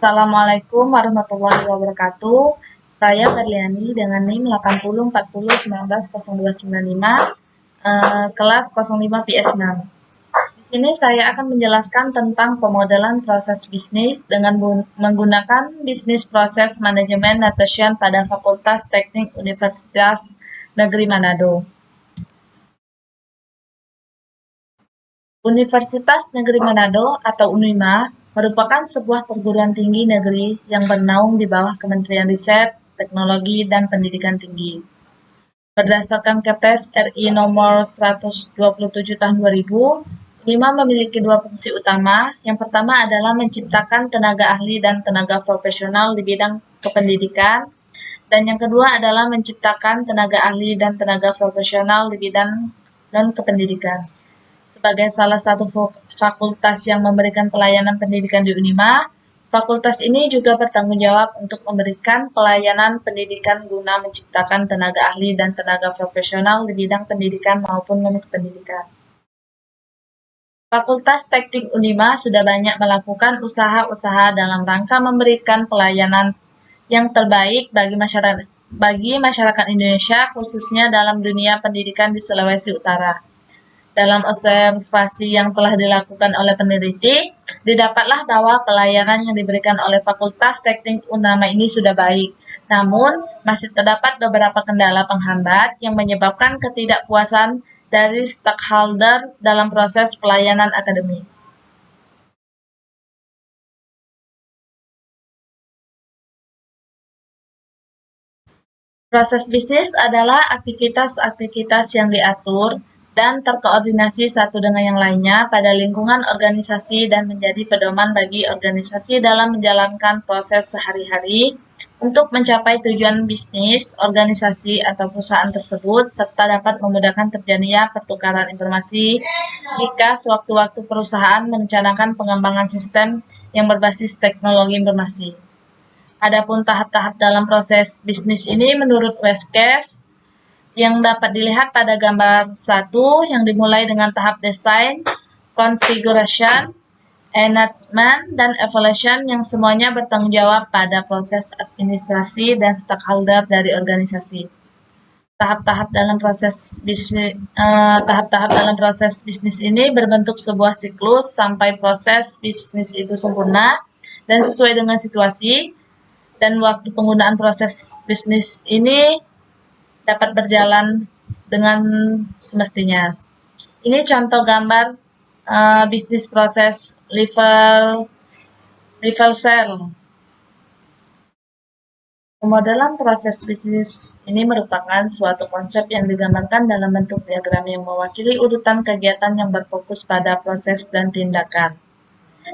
Assalamualaikum warahmatullahi wabarakatuh. Saya Berliani dengan NIM 8040190295, kelas 05 PS6. Di sini saya akan menjelaskan tentang pemodelan proses bisnis dengan menggunakan bisnis proses manajemen Natation pada Fakultas Teknik Universitas Negeri Manado. Universitas Negeri Manado atau UNIMA merupakan sebuah perguruan tinggi negeri yang bernaung di bawah Kementerian Riset, Teknologi, dan Pendidikan Tinggi. Berdasarkan Kepres RI nomor 127 tahun 2000, UNIMA memiliki dua fungsi utama. Yang pertama adalah menciptakan tenaga ahli dan tenaga profesional di bidang kependidikan, dan yang kedua adalah menciptakan tenaga ahli dan tenaga profesional di bidang non-kependidikan. Sebagai salah satu fakultas yang memberikan pelayanan pendidikan di UNIMA, fakultas ini juga bertanggung jawab untuk memberikan pelayanan pendidikan guna menciptakan tenaga ahli dan tenaga profesional di bidang pendidikan maupun non-pendidikan. Fakultas Teknik UNIMA sudah banyak melakukan usaha-usaha dalam rangka memberikan pelayanan yang terbaik bagi masyarakat Indonesia, khususnya dalam dunia pendidikan di Sulawesi Utara. Dalam observasi yang telah dilakukan oleh peneliti, didapatlah bahwa pelayanan yang diberikan oleh Fakultas Teknik UNIMA ini sudah baik. Namun, masih terdapat beberapa kendala penghambat yang menyebabkan ketidakpuasan dari stakeholder dalam proses pelayanan akademik. Proses bisnis adalah aktivitas-aktivitas yang diatur dan terkoordinasi satu dengan yang lainnya pada lingkungan organisasi dan menjadi pedoman bagi organisasi dalam menjalankan proses sehari-hari untuk mencapai tujuan bisnis, organisasi, atau perusahaan tersebut, serta dapat memudahkan terjadinya pertukaran informasi jika sewaktu-waktu perusahaan merencanakan pengembangan sistem yang berbasis teknologi informasi. Adapun tahap-tahap dalam proses bisnis ini menurut Westcase yang dapat dilihat pada gambar 1 yang dimulai dengan tahap desain, configuration, enhancement, dan evaluation yang semuanya bertanggung jawab pada proses administrasi dan stakeholder dari organisasi. Tahap-tahap dalam proses bisnis ini berbentuk sebuah siklus sampai proses bisnis itu sempurna dan sesuai dengan situasi dan waktu penggunaan proses bisnis ini dapat berjalan dengan semestinya. Ini contoh gambar bisnis proses level cell. Pemodelan proses bisnis ini merupakan suatu konsep yang digambarkan dalam bentuk diagram yang mewakili urutan kegiatan yang berfokus pada proses dan tindakan.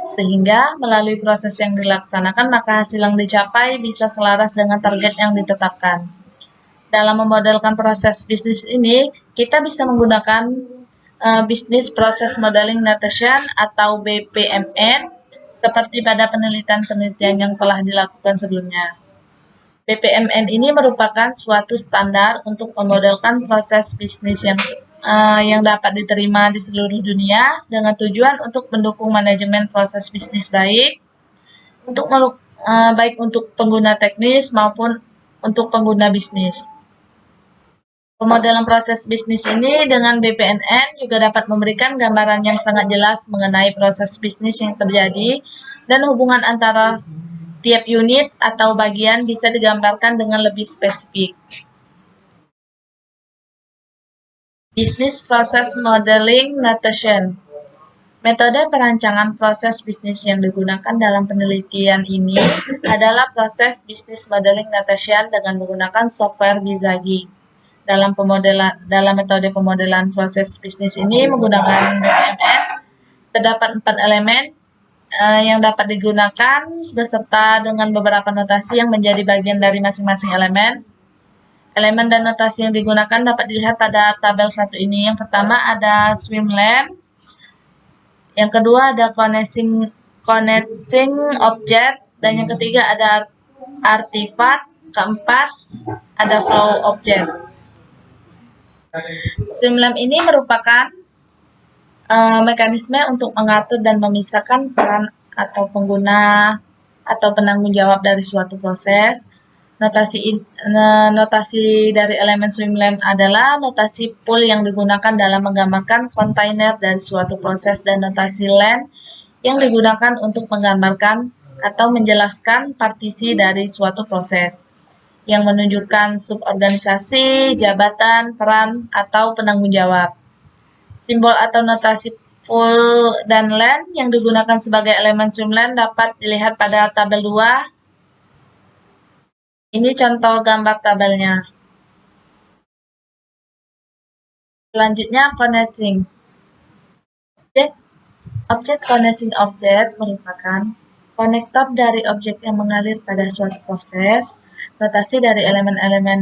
Sehingga melalui proses yang dilaksanakan, maka hasil yang dicapai bisa selaras dengan target yang ditetapkan. Dalam memodelkan proses bisnis ini, kita bisa menggunakan Business Process Modeling Notation atau BPMN seperti pada penelitian yang telah dilakukan sebelumnya. BPMN ini merupakan suatu standar untuk memodelkan proses bisnis yang dapat diterima di seluruh dunia dengan tujuan untuk mendukung manajemen proses bisnis baik untuk pengguna teknis maupun untuk pengguna bisnis. Pemodelan proses bisnis ini dengan BPMN juga dapat memberikan gambaran yang sangat jelas mengenai proses bisnis yang terjadi dan hubungan antara tiap unit atau bagian bisa digambarkan dengan lebih spesifik. Business Process Modeling Notation. Metode perancangan proses bisnis yang digunakan dalam penelitian ini adalah proses Business Modeling Notation dengan menggunakan software Bizagi. Dalam metode pemodelan proses bisnis ini menggunakan BPMN, terdapat 4 elemen yang dapat digunakan beserta dengan beberapa notasi yang menjadi bagian dari masing-masing elemen. Elemen dan notasi yang digunakan dapat dilihat pada tabel 1 ini. Yang pertama ada swimlane, yang kedua ada connecting object, dan yang ketiga ada artifact, keempat ada flow object. Swimlane ini merupakan mekanisme untuk mengatur dan memisahkan peran atau pengguna atau penanggung jawab dari suatu proses. Notasi dari elemen Swimland adalah notasi pool yang digunakan dalam menggambarkan kontainer dari suatu proses, dan notasi land yang digunakan untuk menggambarkan atau menjelaskan partisi dari suatu proses yang menunjukkan suborganisasi, jabatan, peran, atau penanggung jawab. Simbol atau notasi pool dan land yang digunakan sebagai elemen Swimland dapat dilihat pada tabel 2. Ini contoh gambar tabelnya. Selanjutnya, connecting. Objek connecting object merupakan konektor dari objek yang mengalir pada suatu proses. Notasi dari elemen-elemen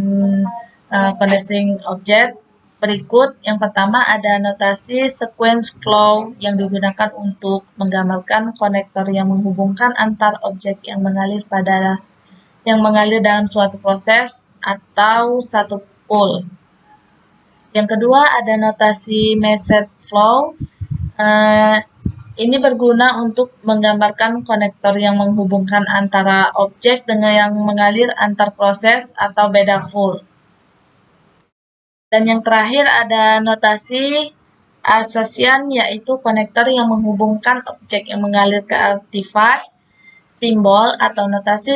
connecting object berikut. Yang pertama ada notasi sequence flow yang digunakan untuk menggambarkan konektor yang menghubungkan antar objek yang mengalir dalam suatu proses atau satu pool. Yang kedua ada notasi message flow. Ini berguna untuk menggambarkan konektor yang menghubungkan antara objek dengan yang mengalir antar proses atau beda full. Dan yang terakhir ada notasi association, yaitu konektor yang menghubungkan objek yang mengalir ke artifact, simbol atau notasi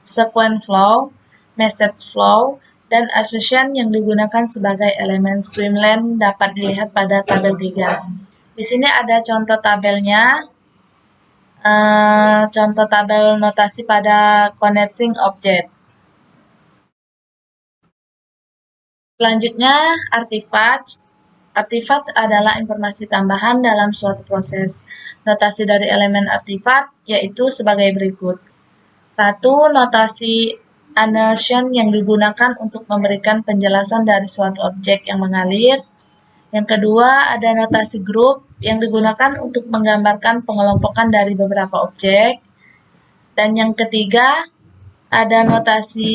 sequence flow, message flow, dan association yang digunakan sebagai elemen Swimland dapat dilihat pada tabel 3. Di sini ada contoh tabelnya, contoh tabel notasi pada connecting object. Selanjutnya, artifact. Artifact adalah informasi tambahan dalam suatu proses. Notasi dari elemen artifact yaitu sebagai berikut. 1. Notasi annotation yang digunakan untuk memberikan penjelasan dari suatu objek yang mengalir. Yang kedua, ada notasi group yang digunakan untuk menggambarkan pengelompokan dari beberapa objek. Dan yang ketiga, ada notasi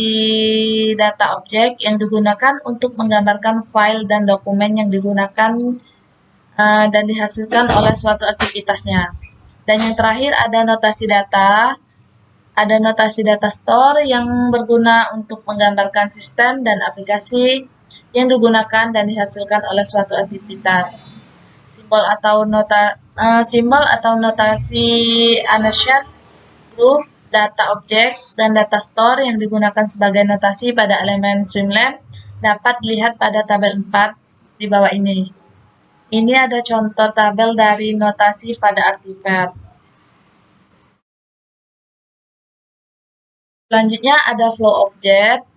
data objek yang digunakan untuk menggambarkan file dan dokumen yang digunakan dan dihasilkan oleh suatu aktivitasnya. Dan yang terakhir ada notasi data. Ada notasi data store yang berguna untuk menggambarkan sistem dan aplikasi yang digunakan dan dihasilkan oleh suatu aktivitas. Simbol atau notasi annotation, group, data object, dan data store yang digunakan sebagai notasi pada elemen Swimland dapat dilihat pada tabel 4 di bawah ini. Ini ada contoh tabel dari notasi pada artifact. Selanjutnya ada flow object.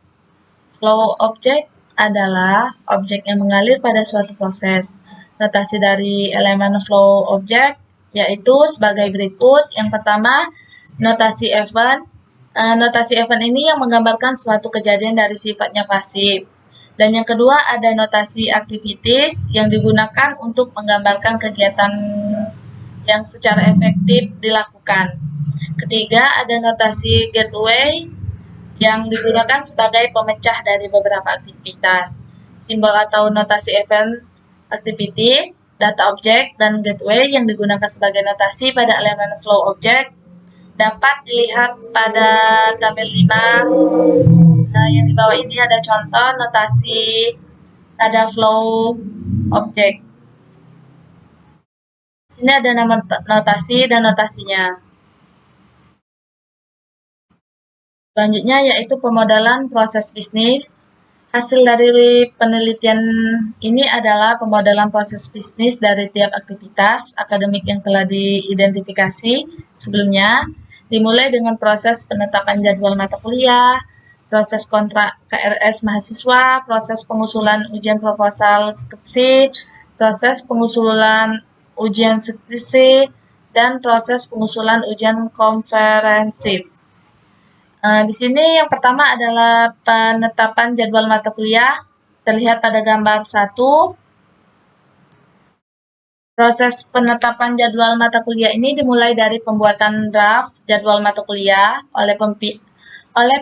Flow object adalah objek yang mengalir pada suatu proses. Notasi dari elemen flow object yaitu sebagai berikut. Yang pertama, notasi event. Notasi event ini yang menggambarkan suatu kejadian dari sifatnya pasif. Dan yang kedua ada notasi activities yang digunakan untuk menggambarkan kegiatan yang secara efektif dilakukan. Ketiga ada notasi gateway yang digunakan sebagai pemecah dari beberapa aktivitas. Simbol atau notasi event, activities, data object, dan gateway yang digunakan sebagai notasi pada elemen flow object dapat dilihat pada tabel 5. Yang di bawah ini ada contoh notasi pada flow object. Di sini ada nama notasi dan notasinya. Selanjutnya yaitu pemodelan proses bisnis. Hasil dari penelitian ini adalah pemodelan proses bisnis dari tiap aktivitas akademik yang telah diidentifikasi sebelumnya, dimulai dengan proses penetapan jadwal mata kuliah, proses kontrak KRS mahasiswa, proses pengusulan ujian proposal skripsi, proses pengusulan ujian skripsi, dan proses pengusulan ujian komprehensif. Di sini yang pertama adalah penetapan jadwal mata kuliah, terlihat pada gambar 1. Proses penetapan jadwal mata kuliah ini dimulai dari pembuatan draft jadwal mata kuliah oleh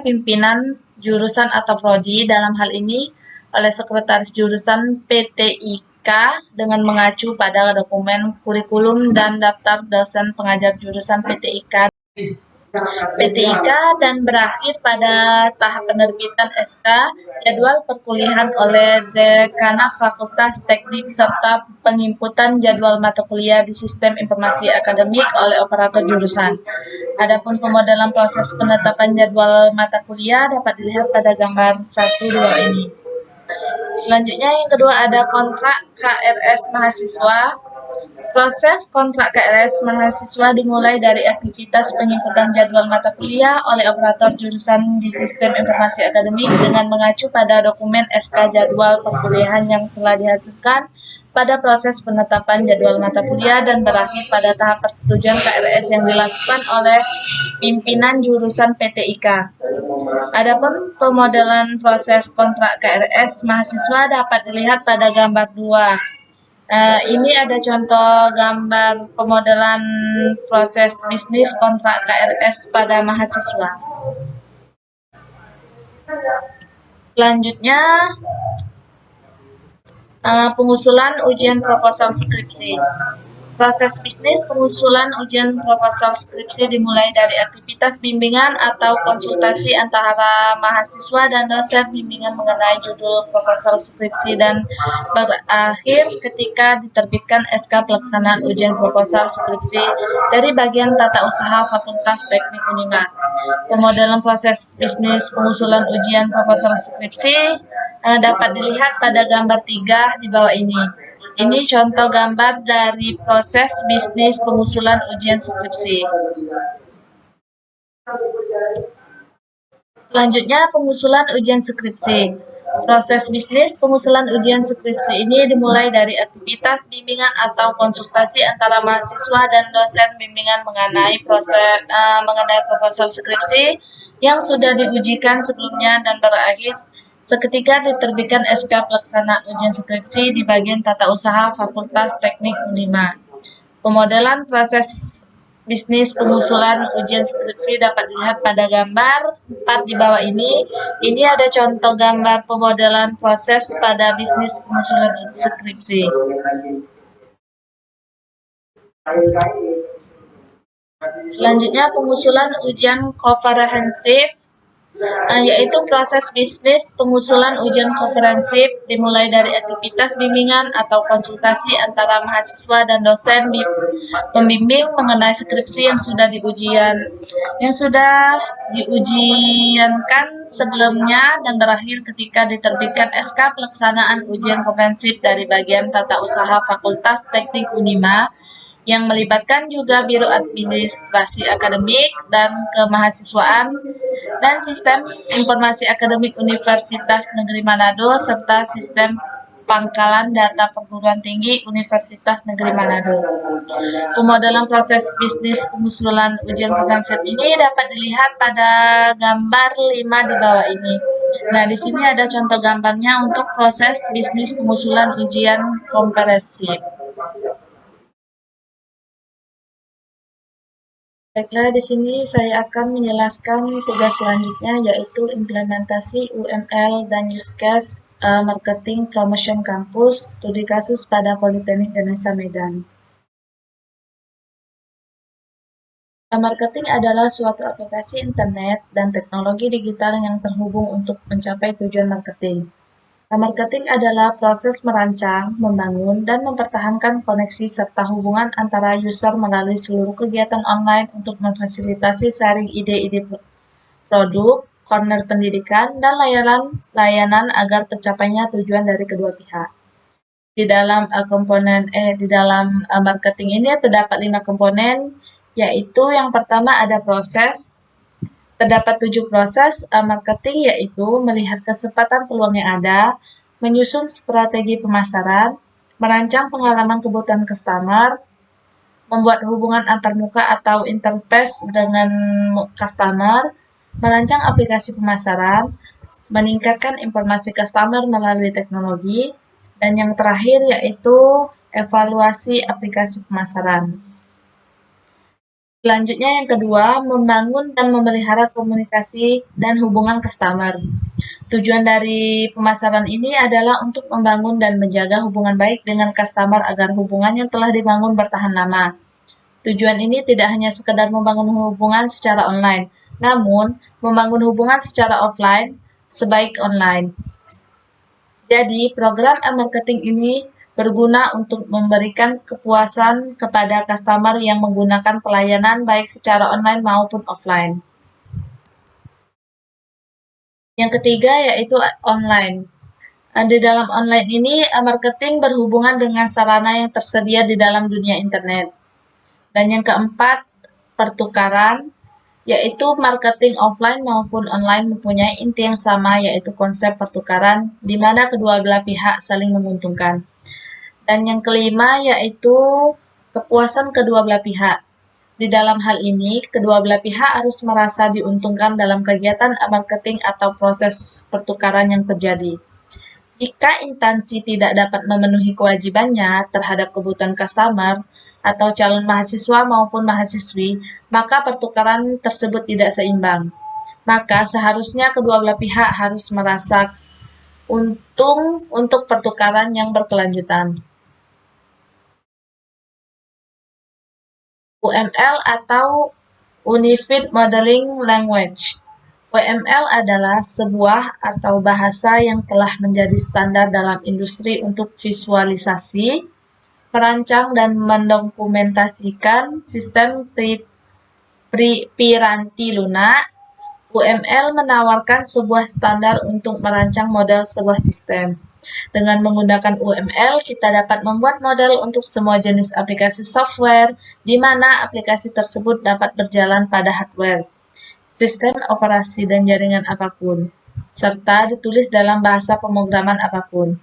pimpinan jurusan atau prodi, dalam hal ini oleh sekretaris jurusan PTIK dengan mengacu pada dokumen kurikulum dan daftar dosen pengajar jurusan PTIK PTIK dan berakhir pada tahap penerbitan SK jadwal perkuliahan oleh Dekanat Fakultas Teknik serta penginputan jadwal mata kuliah di sistem informasi akademik oleh operator jurusan. Adapun pemodelan proses penetapan jadwal mata kuliah dapat dilihat pada gambar 1-2 ini. Selanjutnya yang kedua ada kontrak KRS mahasiswa. Proses kontrak KRS mahasiswa dimulai dari aktivitas penginputan jadwal mata kuliah oleh operator jurusan di sistem informasi akademik dengan mengacu pada dokumen SK jadwal perkuliahan yang telah dihasilkan pada proses penetapan jadwal mata kuliah dan berakhir pada tahap persetujuan KRS yang dilakukan oleh pimpinan jurusan PTIK. Adapun pemodelan proses kontrak KRS mahasiswa dapat dilihat pada gambar 2. Ini ada contoh gambar pemodelan proses bisnis kontrak KRS pada mahasiswa. Selanjutnya, pengusulan ujian proposal skripsi. Proses bisnis pengusulan ujian proposal skripsi dimulai dari aktivitas bimbingan atau konsultasi antara mahasiswa dan dosen bimbingan mengenai judul proposal skripsi dan berakhir ketika diterbitkan SK pelaksanaan ujian proposal skripsi dari bagian tata usaha Fakultas Teknik Unima. Pemodelan proses bisnis pengusulan ujian proposal skripsi dapat dilihat pada gambar 3 di bawah ini. Ini contoh gambar dari proses bisnis pengusulan ujian skripsi. Selanjutnya, pengusulan ujian skripsi. Proses bisnis pengusulan ujian skripsi ini dimulai dari aktivitas bimbingan atau konsultasi antara mahasiswa dan dosen bimbingan mengenai proposal skripsi yang sudah diujikan sebelumnya dan berakhir seketika diterbitkan SK pelaksanaan ujian skripsi di bagian tata usaha Fakultas Teknik Unima. Pemodelan proses bisnis pengusulan ujian skripsi dapat dilihat pada gambar 4 di bawah ini. Ini ada contoh gambar pemodelan proses pada bisnis pengusulan skripsi. Selanjutnya pengusulan ujian komprehensif, yaitu proses bisnis pengusulan ujian komprehensif dimulai dari aktivitas bimbingan atau konsultasi antara mahasiswa dan dosen pembimbing mengenai skripsi yang sudah diujiankan sebelumnya dan berakhir ketika diterbitkan SK pelaksanaan ujian komprehensif dari bagian tata usaha Fakultas Teknik Unima yang melibatkan juga Biro Administrasi Akademik dan Kemahasiswaan dan Sistem Informasi Akademik Universitas Negeri Manado serta Sistem Pangkalan Data Perguruan Tinggi Universitas Negeri Manado. Pemodelan proses bisnis pengusulan ujian komprehensif ini dapat dilihat pada gambar 5 di bawah ini. Nah, di sini ada contoh gambarnya untuk proses bisnis pengusulan ujian komprehensif. Baiklah, di sini saya akan menjelaskan tugas selanjutnya, yaitu implementasi UML dan use case marketing promotion kampus studi kasus pada Politeknik Ganesha Medan. Marketing adalah suatu aplikasi internet dan teknologi digital yang terhubung untuk mencapai tujuan marketing. Marketing adalah proses merancang, membangun, dan mempertahankan koneksi serta hubungan antara user melalui seluruh kegiatan online untuk memfasilitasi sharing ide-ide produk, corner pendidikan, dan layanan agar tercapainya tujuan dari kedua pihak. Di dalam marketing ini terdapat 5 komponen, yaitu yang pertama ada proses. Terdapat 7 proses marketing, yaitu melihat kesempatan peluang yang ada, menyusun strategi pemasaran, merancang pengalaman kebutuhan customer, membuat hubungan antarmuka atau interface dengan customer, merancang aplikasi pemasaran, meningkatkan informasi customer melalui teknologi, dan yang terakhir yaitu evaluasi aplikasi pemasaran. Selanjutnya yang kedua, membangun dan memelihara komunikasi dan hubungan customer. Tujuan dari pemasaran ini adalah untuk membangun dan menjaga hubungan baik dengan customer agar hubungan yang telah dibangun bertahan lama. Tujuan ini tidak hanya sekedar membangun hubungan secara online, namun membangun hubungan secara offline sebaik online. Jadi, program e-marketing ini berguna untuk memberikan kepuasan kepada customer yang menggunakan pelayanan baik secara online maupun offline. Yang ketiga yaitu online. Di dalam online ini, marketing berhubungan dengan sarana yang tersedia di dalam dunia internet. Dan yang keempat, pertukaran, yaitu marketing offline maupun online mempunyai inti yang sama, yaitu konsep pertukaran, di mana kedua belah pihak saling menguntungkan. Dan yang kelima, yaitu kepuasan kedua belah pihak. Di dalam hal ini, kedua belah pihak harus merasa diuntungkan dalam kegiatan marketing atau proses pertukaran yang terjadi. Jika instansi tidak dapat memenuhi kewajibannya terhadap kebutuhan customer atau calon mahasiswa maupun mahasiswi, maka pertukaran tersebut tidak seimbang. Maka seharusnya kedua belah pihak harus merasa untung untuk pertukaran yang berkelanjutan. UML atau Unified Modeling Language. UML adalah sebuah atau bahasa yang telah menjadi standar dalam industri untuk visualisasi, merancang dan mendokumentasikan sistem piranti lunak. UML menawarkan sebuah standar untuk merancang model sebuah sistem. Dengan menggunakan UML, kita dapat membuat model untuk semua jenis aplikasi software, di mana aplikasi tersebut dapat berjalan pada hardware, sistem operasi dan jaringan apapun, serta ditulis dalam bahasa pemrograman apapun.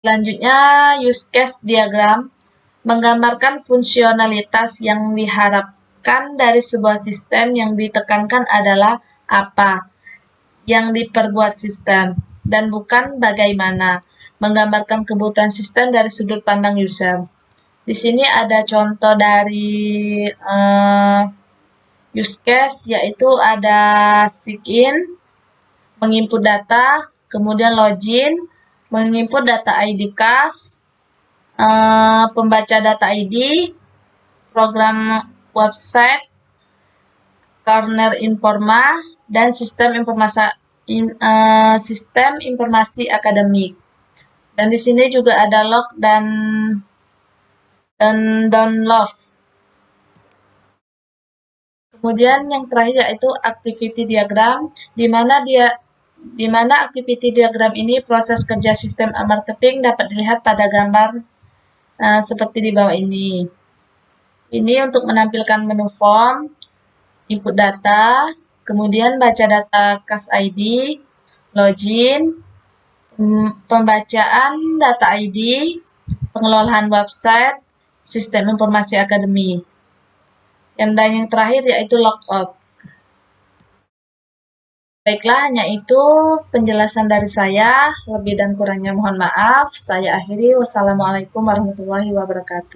Selanjutnya, use case diagram menggambarkan fungsionalitas yang diharapkan dari sebuah sistem. Yang ditekankan adalah apa yang diperbuat sistem, dan bukan bagaimana. Menggambarkan kebutuhan sistem dari sudut pandang user. Di sini ada contoh dari use case, yaitu ada sign-in, menginput data, kemudian login, menginput data ID CAS, pembaca data ID, program website, corner informa, dan sistem informasi akademik. Dan di sini juga ada log dan download. Kemudian yang terakhir yaitu activity diagram, di mana activity diagram ini proses kerja sistem marketing dapat dilihat pada gambar seperti di bawah ini. Ini untuk menampilkan menu form, input data, kemudian baca data CAS ID, login, pembacaan data ID, pengelolaan website, sistem informasi akademi. Dan yang terakhir yaitu logout. Baiklah, hanya itu penjelasan dari saya. Lebih dan kurangnya mohon maaf. Saya akhiri. Wassalamualaikum warahmatullahi wabarakatuh.